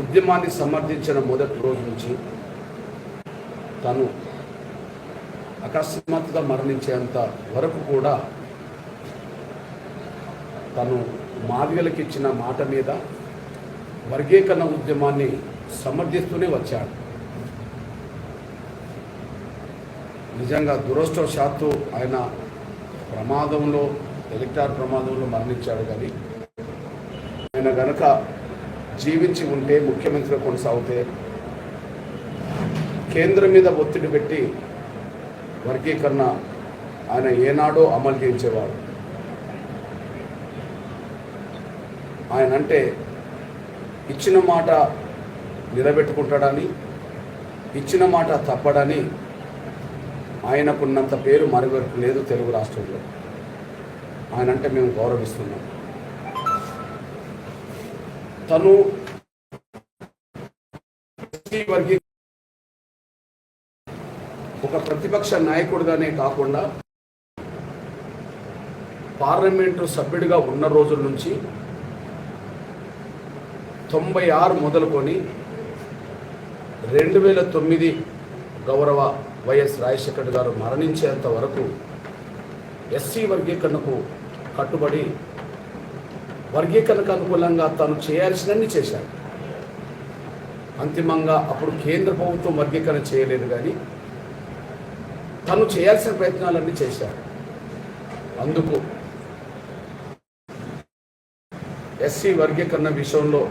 ఉద్యమాన్ని సమర్థించిన మొదటి రోజు నుంచి తను అకస్మాత్తుగా మరణించేంత వరకు కూడా తను మాదిగలకు ఇచ్చిన మాట మీద వర్గీకరణ ఉద్యమాన్ని సమర్థిస్తూనే వచ్చాడు. నిజంగా దురదృష్టవశాత్తు ఆయన ప్రమాదంలో హెలికాప్టర్ ప్రమాదంలో మరణించాడు. కానీ ఆయన గనక జీవించి ఉంటే ముఖ్యమంత్రిగా కొనసాగితే కేంద్రం మీద ఒత్తిడి పెట్టి వర్గీకరణ ఆయన ఏనాడో అమలు చేయించేవాడు. ఆయన అంటే ఇచ్చిన మాట నిలబెట్టుకుంటాడని, ఇచ్చిన మాట తప్పడని ఆయనకున్నంత పేరు మరొకరికి లేదు తెలుగు రాష్ట్రంలో. ఆయన అంటే మేము గౌరవిస్తున్నాం. తను ఒక ప్రతిపక్ష నాయకుడిగానే కాకుండా పార్లమెంటు సభ్యుడిగా ఉన్న రోజుల నుంచి 96 మొదలుకొని 2009 గౌరవ వైఎస్ రాజశేఖర్ గారు మరణించేంత వరకు ఎస్సీ వర్గీకరణకు కట్టుబడి వర్గీకరణకు అనుకూలంగా తను చేయాల్సినన్ని చేశారు. అంతిమంగా అప్పుడు కేంద్ర ప్రభుత్వం వర్గీకరణ చేయలేదు, కానీ తను చేయాల్సిన ప్రయత్నాలన్నీ చేశారు. అందుకు ఎస్సీ వర్గీకరణ విషయంలో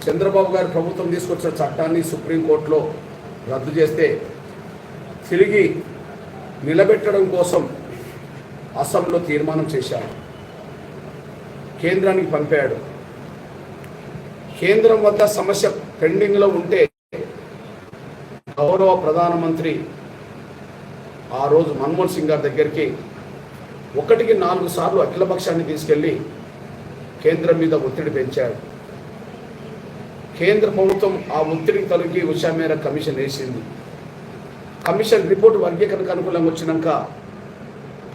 చంద్రబాబు గారు ప్రభుత్వం తీసుకొచ్చిన చట్టాన్ని సుప్రీంకోర్టులో రద్దు చేస్తే తిరిగి నిలబెట్టడం కోసం అసెంబ్లీలో తీర్మానం చేశారు. కేంద్రానికి పంపాడు. కేంద్రం వద్ద సమస్య పెండింగ్లో ఉంటే గౌరవ ప్రధానమంత్రి ఆ రోజు మన్మోహన్ సింగ్ గారి దగ్గరికి 1కి 4 సార్లు అఖిలపక్షాన్ని తీసుకెళ్లి కేంద్రం మీద ఒత్తిడి పెంచాడు. కేంద్ర ప్రభుత్వం ఆ ఒత్తిడికి తొలగి ఉషా మేర కమిషన్ వేసింది. కమిషన్ రిపోర్టు వర్గీకరణకు అనుకూలంగా వచ్చినాక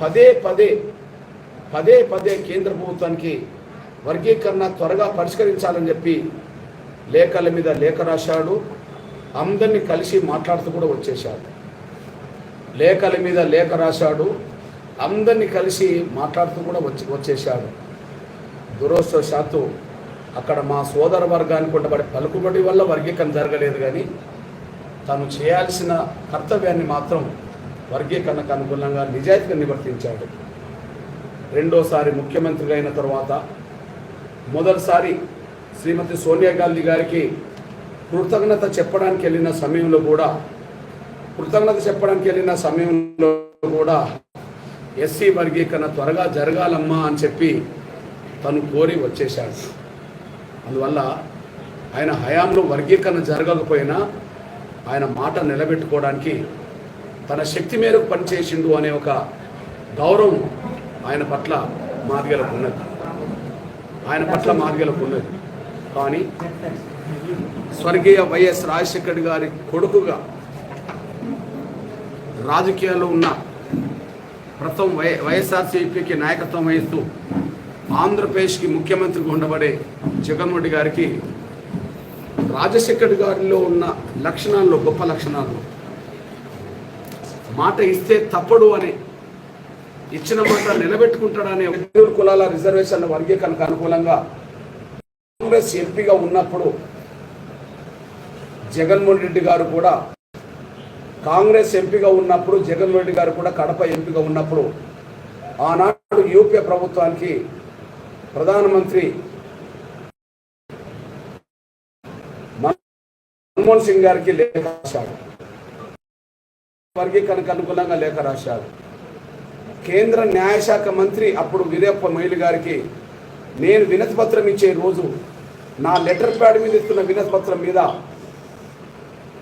పదే పదే కేంద్ర ప్రభుత్వానికి వర్గీకరణ త్వరగా పరిష్కరించాలని చెప్పి లేఖల మీద లేఖ రాశాడు. అందరినీ కలిసి మాట్లాడుతూ కూడా వచ్చేశాడు. లేఖల మీద లేఖ రాశాడు, అందరినీ కలిసి మాట్లాడుతూ కూడా వచ్చేశాడు. దురదృష్టవశాత్తు అక్కడ మా సోదర వర్గానికి ఉండబడే పలుకుబడి వల్ల వర్గీకరణ జరగలేదు, కానీ తను చేయాల్సిన కర్తవ్యాన్ని మాత్రం వర్గీకరణకు అనుకూలంగా నిజాయితీగా నిర్వర్తించాడు. రెండోసారి ముఖ్యమంత్రిగా అయిన తర్వాత మొదటిసారి శ్రీమతి సోనియా గాంధీ గారికి కృతజ్ఞత చెప్పడానికి వెళ్ళిన సమయంలో కూడా ఎస్సీ వర్గీకరణ త్వరగా జరగాలమ్మా అని చెప్పి తను కోరి వచ్చేశాడు. అందువల్ల ఆయన హయాంలో వర్గీకరణ జరగకపోయినా ఆయన మాట నిలబెట్టుకోవడానికి తన శక్తి మేరకు పనిచేసిండు అనే ఒక గౌరవం ఆయన పట్ల మాదిగలకు ఉన్నది. కానీ స్వర్గీయ వైఎస్ రాజశేఖర్ గారి కొడుకుగా రాజకీయాల్లో ఉన్న ప్రస్తుతం వైఎస్ఆర్సీపీకి నాయకత్వం వహిస్తూ ఆంధ్రప్రదేశ్కి ముఖ్యమంత్రిగా ఉండబడే జగన్మోహన్ రెడ్డి గారికి రాజశేఖర్ గారిలో ఉన్న లక్షణాల్లో గొప్ప లక్షణాలు మాట ఇస్తే తప్పడు అని, ఇచ్చిన మాట నిలబెట్టుకుంటాడనే కులాల రిజర్వేషన్ల వర్గీకరణకు అనుకూలంగా కాంగ్రెస్ ఎంపీగా ఉన్నప్పుడు జగన్మోహన్ రెడ్డి గారు కూడా కడప ఎంపీగా ఉన్నప్పుడు ఆనాడు యూపీఏ ప్రభుత్వానికి ప్రధానమంత్రి మన్మోహన్ సింగ్ గారికి లేఖ రాశాడు. వర్గీకరణకు అనుకూలంగా లేఖ రాశాడు. కేంద్ర న్యాయశాఖ మంత్రి అప్పుడు వీరప్ప మొయిలీ గారికి నేను వినతి పత్రం ఇచ్చే రోజు నా లెటర్ ప్యాడ్ మీద ఇస్తున్న వినతి పత్రం మీద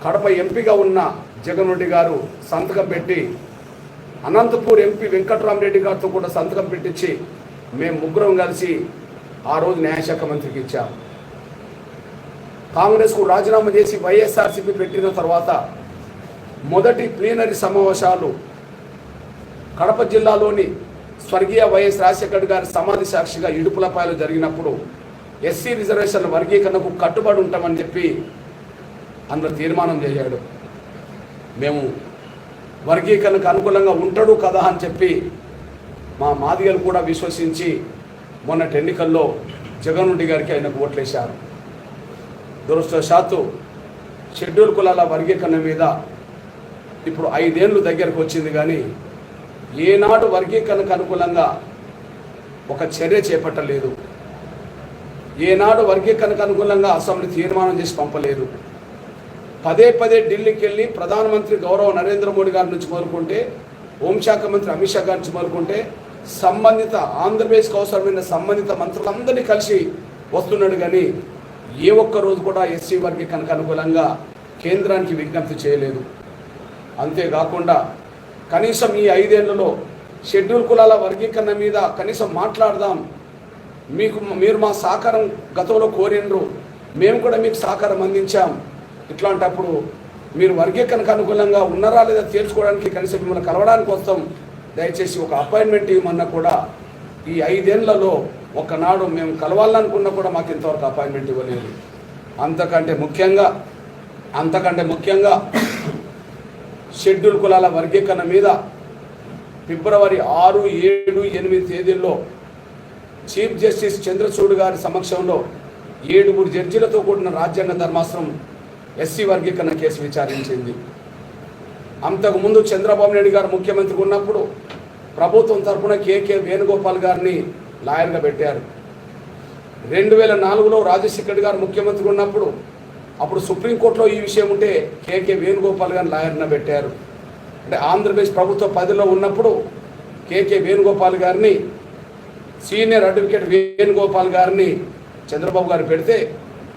కడప ఎంపీగా ఉన్న జగన్మోహన్ రెడ్డి గారు సంతకం పెట్టి అనంతపూర్ ఎంపీ వెంకట్రామరెడ్డి గారితో కూడా సంతకం పెట్టించి మేము ముగ్గురం కలిసి ఆ రోజు న్యాయశాఖ మంత్రికి ఇచ్చాం. కాంగ్రెస్కు రాజీనామా చేసి వైఎస్ఆర్సీపీ పెట్టిన తర్వాత మొదటి ప్లీనరీ సమావేశాలు కడప జిల్లాలోని స్వర్గీయ వైఎస్ రాజశేఖర్ గారి సమాధి సాక్షిగా ఇడుపులపాయలు జరిగినప్పుడు ఎస్సీ రిజర్వేషన్ల వర్గీకరణకు కట్టుబడి ఉంటామని చెప్పి అందులో తీర్మానం చేశాడు. మేము వర్గీకరణకు అనుకూలంగా ఉంటాడు కదా అని చెప్పి మా మాదిగలు కూడా విశ్వసించి మొన్నటి ఎన్నికల్లో జగన్ రెడ్డి గారికి ఆయనకు ఓట్లేశారు. దురదృష్టవశాత్తు షెడ్యూల్ కులాల వర్గీకరణ మీద ఇప్పుడు 5 ఏళ్ళు దగ్గరకు వచ్చింది, కానీ ఏనాడు వర్గీకరణకు అనుకూలంగా ఒక చర్య చేపట్టలేదు. ఏనాడు వర్గీకరణకు అనుకూలంగా అసెంబ్లీ తీర్మానం చేసి పంపలేదు. పదే ఢిల్లీకి వెళ్ళి ప్రధానమంత్రి గౌరవ నరేంద్ర మోడీ గారి నుంచి మొదలుకుంటే, హోంశాఖ మంత్రి అమిత్ షా గారి నుంచి మొదలుకుంటే, సంబంధిత ఆంధ్రప్రదేశ్కి అవసరమైన సంబంధిత మంత్రులందరినీ కలిసి వస్తున్నాడు, కానీ ఏ ఒక్క రోజు కూడా ఎస్సీ వర్గీకరణకు అనుకూలంగా కేంద్రానికి విజ్ఞప్తి చేయలేదు. అంతేకాకుండా కనీసం ఈ 5 ఏళ్లలో షెడ్యూల్ కులాల వర్గీకరణ మీద కనీసం మాట్లాడదాం, మీరు మా సహకారం గతంలో కోరినరు, మేము కూడా మీకు సహకారం అందించాం, ఇట్లాంటప్పుడు మీరు వర్గీకరణకు అనుకూలంగా ఉన్నారా లేదా తేల్చుకోవడానికి కనీసం మిమ్మల్ని కలవడానికి వస్తాం, దయచేసి ఒక అపాయింట్మెంట్ ఇవ్వమన్నా కూడా ఈ 5 ఏళ్లలో ఒకనాడు మేము కలవాలనుకున్నా కూడా మాకు ఇంతవరకు అపాయింట్మెంట్ ఇవ్వలేదు. అంతకంటే ముఖ్యంగా షెడ్యూల్ కులాల వర్గీకరణ మీద ఫిబ్రవరి 6, 7, 8 తేదీల్లో చీఫ్ జస్టిస్ చంద్రచూడ్ గారి సమక్షంలో 7 జడ్జీలతో కూడిన రాజ్యాంగ ధర్మాసనం ఎస్సీ వర్గీకరణ కేసు విచారించింది. అంతకుముందు చంద్రబాబు నాయుడు గారు ముఖ్యమంత్రి ఉన్నప్పుడు ప్రభుత్వం తరఫున కేకే వేణుగోపాల్ గారిని లాయర్గా పెట్టారు. 2004లో రాజశేఖర్ గారు ముఖ్యమంత్రి ఉన్నప్పుడు అప్పుడు సుప్రీంకోర్టులో ఈ విషయం ఉంటే కేకే వేణుగోపాల్ గారిని లాయర్గా పెట్టారు. అంటే ఆంధ్రప్రదేశ్ ప్రభుత్వ పదవిలో ఉన్నప్పుడు కేకే వేణుగోపాల్ గారిని, సీనియర్ అడ్వకేట్ వేణుగోపాల్ గారిని చంద్రబాబు గారు పెడితే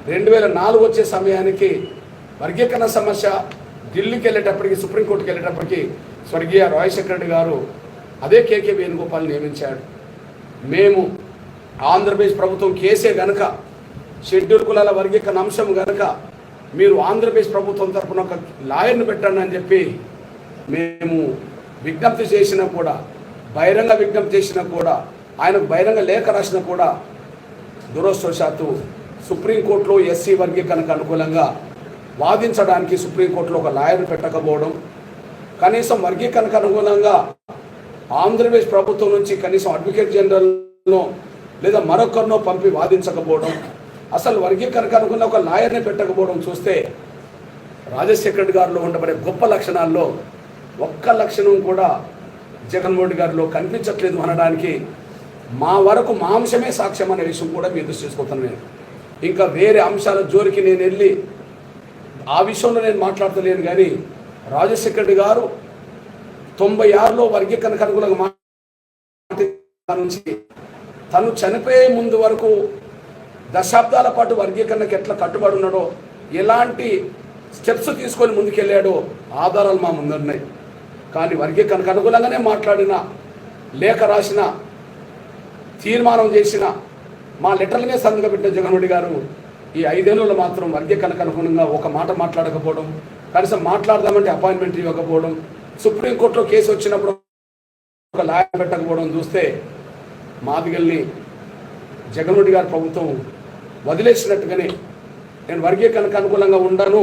2004 వచ్చే సమయానికి వర్గీకరణ సమస్య ఢిల్లీకి వెళ్ళేటప్పటికి, సుప్రీంకోర్టుకి వెళ్ళేటప్పటికి స్వర్గీయ రాజశేఖర రెడ్డి గారు అదే కేకే వేణుగోపాల్ నియమించాడు. మేము ఆంధ్రప్రదేశ్ ప్రభుత్వం కేసే గనక, షెడ్యూల్ కులాల వర్గీకరణ అంశం గనక మీరు ఆంధ్రప్రదేశ్ ప్రభుత్వం తరఫున ఒక లాయర్ను పెట్టండి అని చెప్పి మేము విజ్ఞప్తి చేసినా కూడా, బహిరంగ విజ్ఞప్తి చేసినా కూడా, ఆయనకు బహిరంగ లేఖ రాసినా కూడా దురదృష్టవశాత్తు సుప్రీంకోర్టులో ఎస్సీ వర్గీకరణకు అనుకూలంగా వాదించడానికి సుప్రీంకోర్టులో ఒక లాయర్ పెట్టకపోవడం, కనీసం వర్గీకరణకు అనుకూలంగా ఆంధ్రప్రదేశ్ ప్రభుత్వం నుంచి కనీసం అడ్వకేట్ జనరల్నో లేదా మరొకరినో పంపి వాదించకపోవడం, అసలు వర్గీకరణకు అనుకున్న ఒక లాయర్ని పెట్టకపోవడం చూస్తే రాజశేఖర్ గారిలో ఉండబడే గొప్ప లక్షణాల్లో ఒక్క లక్షణం కూడా జగన్మోహన్ రెడ్డి గారిలో కనిపించట్లేదు అనడానికి మా వరకు మా అంశమే సాక్ష్యం అనే విషయం కూడా మీరు దృష్టి చేసుకుంటాను. నేను ఇంకా వేరే అంశాల జోలికి నేను వెళ్ళి ఆ విషయంలో నేను మాట్లాడతలేను, కానీ రాజశేఖర్ రెడ్డి గారు 96లో వర్గీకరణకు అనుకూలంగా నుంచి తను చనిపోయే ముందు వరకు దశాబ్దాల పాటు వర్గీకరణకు ఎట్లా కట్టుబడి ఉన్నాడో, ఎలాంటి స్టెప్స్ తీసుకొని ముందుకెళ్ళాడో ఆధారాలు మా ముందున్నాయి. కానీ వర్గీకరణకు అనుకూలంగానే మాట్లాడిన, లేఖ రాసిన, తీర్మానం చేసిన, మా లెటర్లనే సంతకం పెట్టిన జగన్ రెడ్డి గారు ఈ 5 ఏళ్లలో మాత్రం వర్గీకరణకు అనుగుణంగా ఒక మాట మాట్లాడకపోవడం, కనీసం మాట్లాడదామంటే అపాయింట్మెంట్ ఇవ్వకపోవడం, సుప్రీంకోర్టులో కేసు వచ్చినప్పుడు ఒక లాయర్ పెట్టకపోవడం చూస్తే మాదిగల్ని జగన్ రెడ్డి గారి ప్రభుత్వం వదిలేసినట్టుగానే, నేను వర్గీకరణకు అనుకూలంగా ఉండను,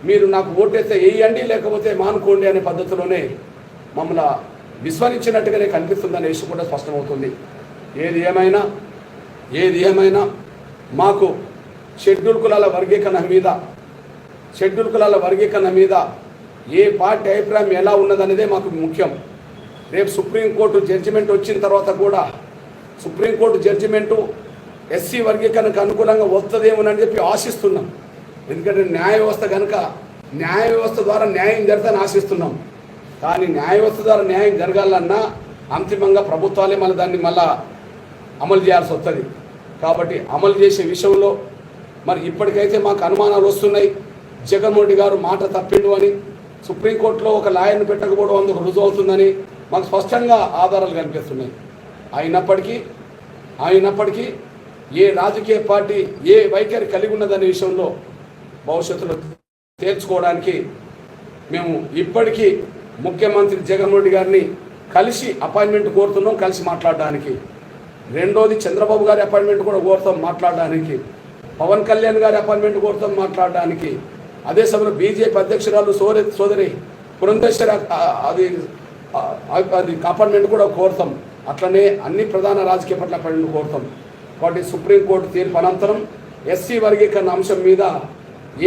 మీరు నాకు ఓటేస్తే వేయండి లేకపోతే మానుకోండి అనే పద్ధతిలోనే మమ్మల్ని విస్మరించినట్టుగానే కనిపిస్తుందనే విషయం కూడా స్పష్టమవుతుంది. ఏది ఏమైనా మాకు షెడ్యూల్ కులాల వర్గీకరణ మీద ఏ పార్టీ అభిప్రాయం ఎలా ఉన్నదనేదే మాకు ముఖ్యం. రేపు సుప్రీంకోర్టు జడ్జిమెంట్ వచ్చిన తర్వాత కూడా సుప్రీంకోర్టు జడ్జిమెంటు ఎస్సీ వర్గీకరణకు అనుకూలంగా వస్తుందేమోనని చెప్పి ఆశిస్తున్నాం. ఎందుకంటే న్యాయ వ్యవస్థ ద్వారా న్యాయం జరుగుతుందని ఆశిస్తున్నాం. కానీ న్యాయ వ్యవస్థ ద్వారా న్యాయం జరగాలన్నా అంతిమంగా ప్రభుత్వాలే దాన్ని అమలు చేయాల్సి వస్తుంది. కాబట్టి అమలు చేసే విషయంలో మరి ఇప్పటికైతే మాకు అనుమానాలు వస్తున్నాయి. జగన్మోహన్ రెడ్డి గారు మాట తప్పిండు అని, సుప్రీంకోర్టులో ఒక లాయర్ను పెట్టకపోవడం అందుకు రుజువు అవుతుందని మాకు స్పష్టంగా ఆధారాలు కనిపిస్తున్నాయి. అయినప్పటికీ ఏ రాజకీయ పార్టీ ఏ వైఖరి కలిగి ఉన్నదనే విషయంలో భవిష్యత్తులో తేల్చుకోవడానికి మేము ఇప్పటికీ ముఖ్యమంత్రి జగన్మోహన్ రెడ్డి గారిని కలిసి అపాయింట్మెంట్ కోరుతున్నాం, కలిసి మాట్లాడడానికి. రెండోది చంద్రబాబు గారి అపాయింట్మెంట్ కూడా కోరుతాం మాట్లాడడానికి. పవన్ కళ్యాణ్ గారి అపాయింట్మెంట్ కోరుతాం మాట్లాడడానికి. అదే సమయంలో బీజేపీ అధ్యక్షురాలు సోదరి పురంధేశ్వరి అది అపాయింట్మెంట్ కూడా కోరుతాం. అట్లనే అన్ని ప్రధాన రాజకీయ పార్టీల అపాయింట్మెంట్ కోరుతాం. కాబట్టి సుప్రీంకోర్టు తీర్పు అనంతరం ఎస్సీ వర్గీకరణ అంశం మీద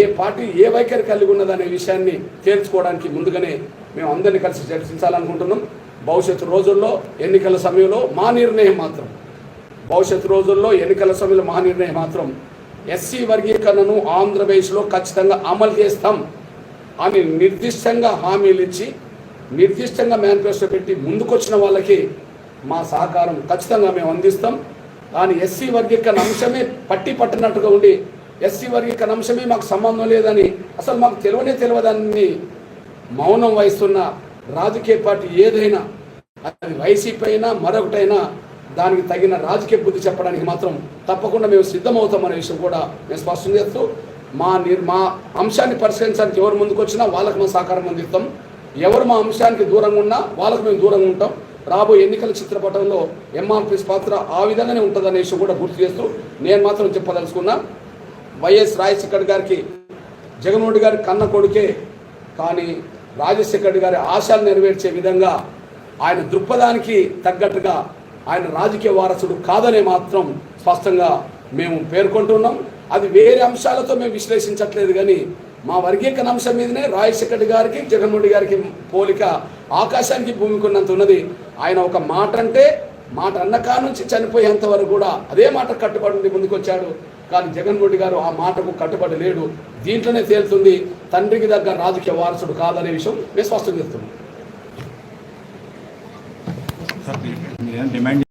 ఏ పార్టీ ఏ వైఖరి కలిగి ఉన్నదనే విషయాన్ని తేల్చుకోవడానికి ముందుగానే మేము అందరినీ కలిసి చర్చించాలనుకుంటున్నాం. భవిష్యత్తు రోజుల్లో ఎన్నికల సమయంలో మా నిర్ణయం మాత్రం ఎస్సీ వర్గీకరణను ఆంధ్రప్రదేశ్లో ఖచ్చితంగా అమలు చేస్తాం అని నిర్దిష్టంగా హామీలు ఇచ్చి నిర్దిష్టంగా మేనిఫెస్టో పెట్టి ముందుకొచ్చిన వాళ్ళకి మా సహకారం ఖచ్చితంగా మేము అందిస్తాం. కానీ ఎస్సీ వర్గీకరణ అంశమే పట్టినట్టుగా ఉండి ఎస్సీ వర్గీకరణ అంశమే మాకు సంబంధం లేదని, అసలు మాకు తెలియదని మౌనం వహిస్తున్న రాజకీయ పార్టీ ఏదైనా, అది వైసీపీ అయినా మరొకటైనా, దానికి తగిన రాజకీయ బుద్ధి చెప్పడానికి మాత్రం తప్పకుండా మేము సిద్ధమవుతామనే విషయం కూడా మేము స్పష్టం చేస్తూ మా అంశాన్ని పరిశీలించడానికి ఎవరు ముందుకు వచ్చినా వాళ్ళకి మేము సహకారం అందిస్తాం. ఎవరు మా అంశానికి దూరంగా ఉన్నా వాళ్ళకు మేము దూరంగా ఉంటాం. రాబోయే ఎన్నికల చిత్రపటంలో ఎంఆర్పీఎస్ పాత్ర ఆ విధంగానే ఉంటుందనే విషయం కూడా గుర్తు చేస్తూ నేను మాత్రం చెప్పదలుచుకున్నా, వైఎస్ రాజశేఖర్ గారికి జగన్మోహన్ రెడ్డి గారి కన్న కొడుకే, కానీ రాజశేఖర్ గారి ఆశలు నెరవేర్చే విధంగా ఆయన దృక్పథానికి తగ్గట్టుగా ఆయన రాజకీయ వారసుడు కాదనే మాత్రం స్పష్టంగా మేము పేర్కొంటున్నాం. అది వేరే అంశాలతో మేము విశ్లేషించట్లేదు, కానీ మా వర్గీకరణ అంశం మీదనే రాజశేఖర్ గారికి జగన్మోహన్ రెడ్డి గారికి పోలిక ఆకాశానికి భూమికున్నంత ఉన్నది. ఆయన ఒక మాట అంటే మాట అన్నకా నుంచి చనిపోయేంత వరకు కూడా అదే మాట కట్టుబడి ముందుకు వచ్చాడు. కానీ జగన్మోహన్ రెడ్డి గారు ఆ మాటకు కట్టుబడి లేడు. దీంట్లోనే తేలుతుంది తండ్రికి దగ్గర రాజకీయ వారసుడు కాదనే విషయం మేము స్పష్టం చేస్తున్నాం.